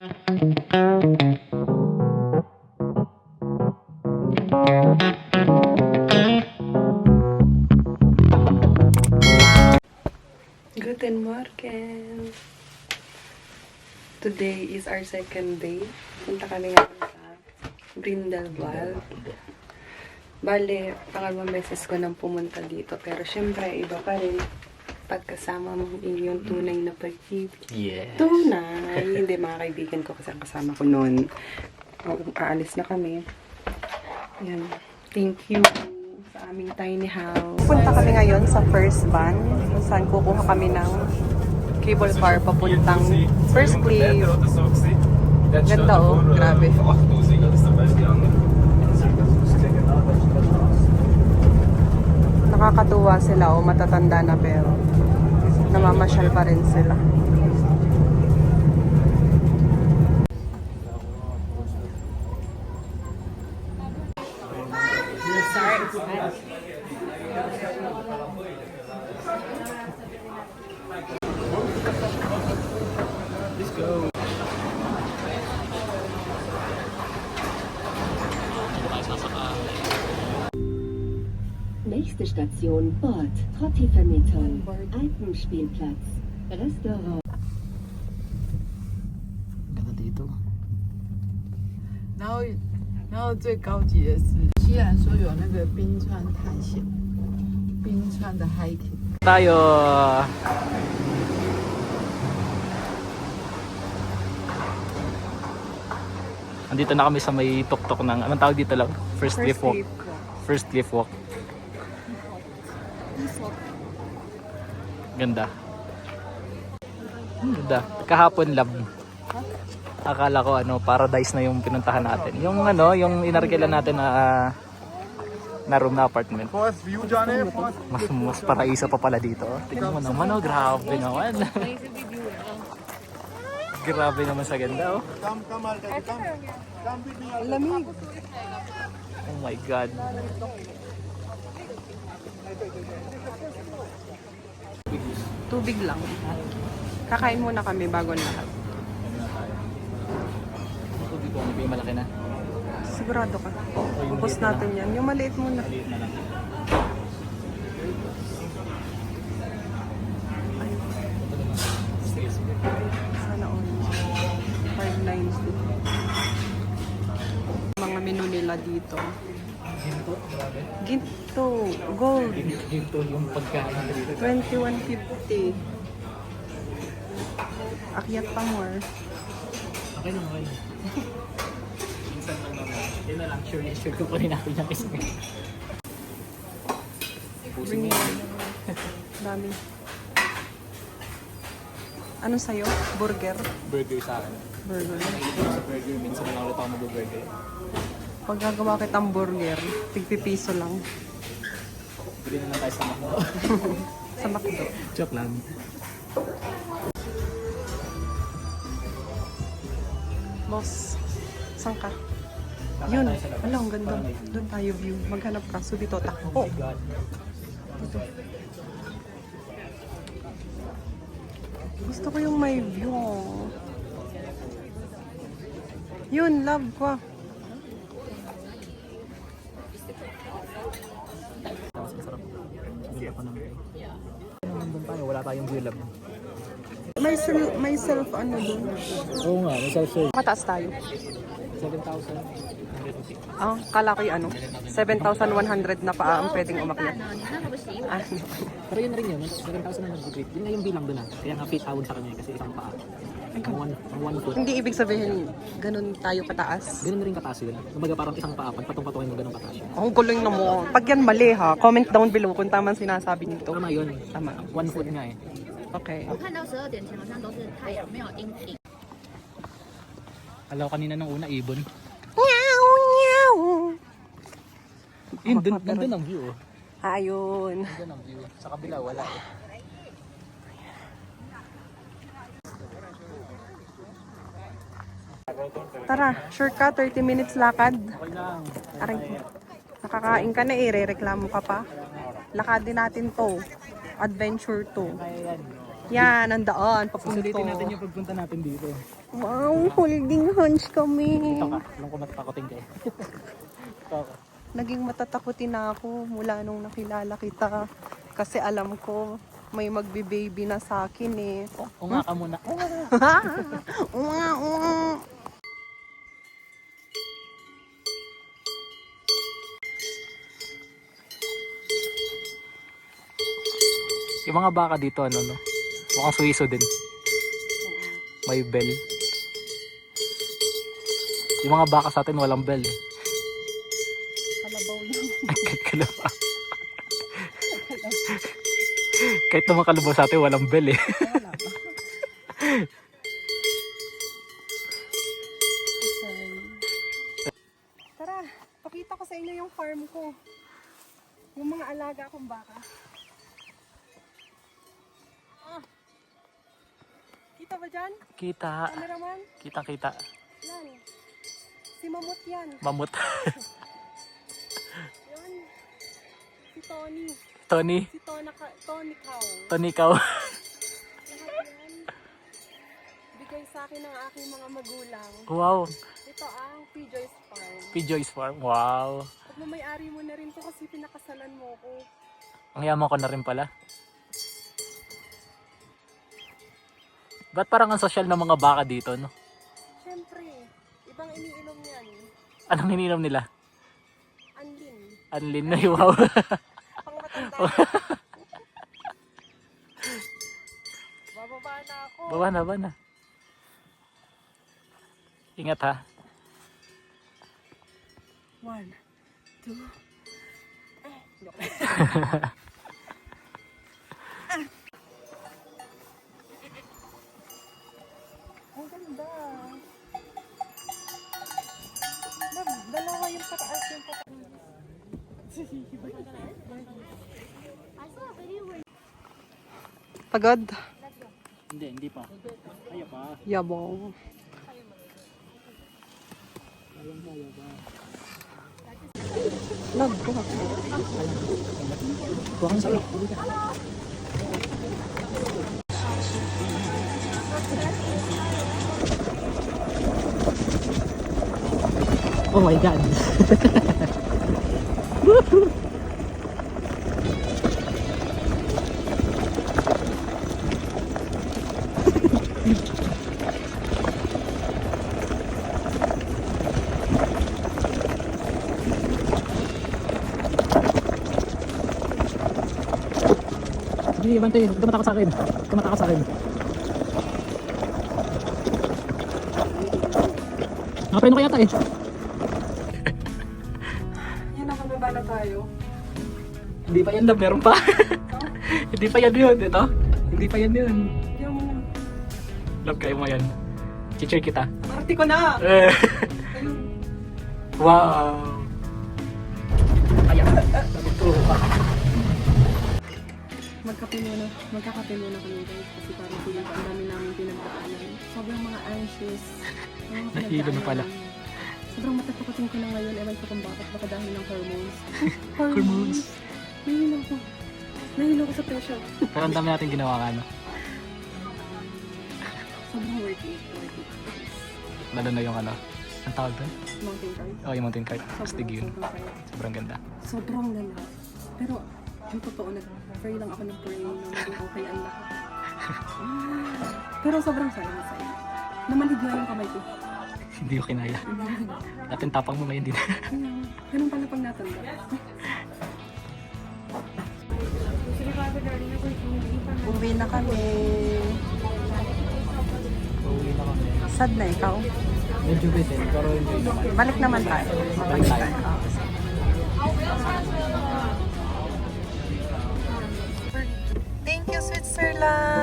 Guten Morgen! Today is our second day. Punta kami ngayon sa Grindelwald. Bale, pangalawang beses ko nang pumunta dito. Pero syempre, iba pa rin pagkasama mo yung tunay na pag-ibig. Yes. Tunay! Hindi, mga kaibigan ko kasama ko noon. Aalis na kami. Yan. Thank you sa aming tiny house. Punta kami ngayon sa first van. Saan kukuha kami ng cable car papuntang First Cliff. Ganda oh, grabe. Nakakatuwa sila oh, matatanda na pero namamasyal pa rin sila. Let's go. Nächste Station Bord, Trotti-Vermietung, Alpenspielplatz, Restaurant. Ganda dito. 然后最高级的是，虽然说有那个冰川探险、冰川的 hiking， Tayo. Andito na kami sa may tuktok ng, anong tawag dito lang? First cliff walk. First cliff walk. Ganda. Ganda. Kahapon lab. Akala ko paradise na yung pinuntahan natin. Yung yung inarkilan natin na room na apartment. Mas paraiso pa pala dito. Tingnan mo naman grabe naman. Grabe naman sa ganda Lamig. Oh my god. Tubig lang. Kakain muna kami bago lahat. Tubig ko, may malaki na. Sigurado ka. Ubus natin yan. Yung maliit muna. Sana all. 590. Mga menu nila dito. Ginto, grabe. Ginto. Gold. Ginto yung pagkain dito. 2150. Akyat pa more. Okay lang, okay. Minsan lang naman. Yun na lang, sure ko po rin natin yung isa. Bring mo. Dami. Ano sa'yo? Burger? Burger sa akin. Burger. Sa burger, minsan lang ulit ako mag-burger. Pag gagawa kitang burger, tigpipiso lang. Bili na lang tayo sa McDo. Sa McDo. Joke lang. Boss, saan ka? Yun. Wala, ang ganda. Doon tayo view. Maghanap ka. So dito, takbo. God. Dito. Gusto ko yung may view. Yun, love ko. Gila pa naman. Nandun tayo, wala tayong view lab. May self ano doon. Oo nga, may self-serve. Mataas tayo. 7,000. Ah, kala ko yung ano. 7,100 na paa ang pwedeng umakyat. Ah, Pero yun na rin yun, 7,000 na nag-grade. Yun nga yung bilang doon Kaya nga fit out sa kanya kasi isang paa. Ang one foot. hindi ibig sabihin ganun tayo kataas. Ganun na rin kataas yun. Kumbaga parang isang paa, pag patong-patungin mo ganun kataas yun. Ang guling na mo. Pag yan mali ha, comment down below kung tama ang sinasabi nito. Tama yun. Tama. One foot nga eh. Okay. 我看到12点前好像都是太阳，没有阴影。 Alaw kanina nung una, ibon. Meow, meow. Nandun ang view. Ayun. Nandun ang view. Sa kabila, wala eh. Tara, shortcut, 30 minutes lakad. Okay lang. Aray, nakakain ka na eh, re-reklamo ka pa. Lakadin natin to. Adventure to. Kaya yan. Yan, ang daan, papunto. Susulitin natin yung pagpunta natin dito. Wow, holding hands kami. Ito ka, alam ko matatakotin ka eh. Ito ako. Naging matatakotin na ako mula nung nakilala kita. Kasi alam ko, may magbe-baby na sa akin eh. Unga ka muna. Unga. Yung mga baka dito, ano, no? Mukhang suwiso din. May bell. Yung mga baka sa atin walang bell eh. Kalabaw yun. Kalabaw. Kahit naman kalabaw sa atin walang bell eh. Tara, pakita ko sa inyo yung farm ko. Yung mga alaga kong baka. Kita ba dyan? Kita. Cameraman? Kita. Yan. Si Mamut yan. Mamut. Yan. Si Tony. Tony. Si Tony Cow. Tony Cow. Lahat yan. Bigay sa akin ng aking mga magulang. Wow. Ito ang P-Joy's Farm. P-Joy's Farm. Wow. Pag may-ari mo na rin to kasi pinakasalan mo ko. Ang yaman ko na rin pala. Ba't parang ang sosyal ng mga baka dito, no? Siyempre, ibang iniinom yan. Anong hininom nila? Anlin. Anlin na wow. Pang matanda. Bababa na ako. Baba na. Ingat ha. 1, 2. Ang ganda. Dalawa yung pataas yung pataas. Pagod? Hindi pa. Ayaw pa. Yabong. Love ko. Bukan sa'yo. Oh my God. Sige, bantay. Huwag ka matakot sa akin. Huwag ka matakot sa akin. Nakapreno kaya tayo. Yan na, kababa na tayo. Hindi pa yan, love. Meron pa. Hindi pa yan yun. Ito. Hindi pa yan yun. Yan mo na. Love, kayo mo yan. Chichir kita. Party ko na! Eh. Ayun. Wow. Ayan. Nagturo pa. Magkakape muna kami guys kasi parang feeling ko ang dami namin pinagdaanan. Sobrang mga anxious. Nahilo na pala. Sobrang matatakotin ko na ngayon. Ewan ko kung bakit. Baka dahil ng hormones. Hormones. Nahilo ko sa pressure. Pero ang dami natin ginawa ka, no? Sobrang worth it. Lalo na yung ano. Ang tawag doon? Mountain card. Oh, yung mountain cart. Astig yun. Sobrang ganda. Sobrang ganda. Pero ang totoo na pray lang ako ng pray na maging okay ang lahat. Pero sobrang saya. Namanhid nga yung kamay ko. Hindi ko kinaya. Dating tapang mo ngayon din. Ganun pala pag natanda. Uwi na kami. Uuwi na kami. Sad na ikaw. Medyo bitin, pero enjoy naman. Balik naman tayo. Balik tayo. Thank you, Switzerland!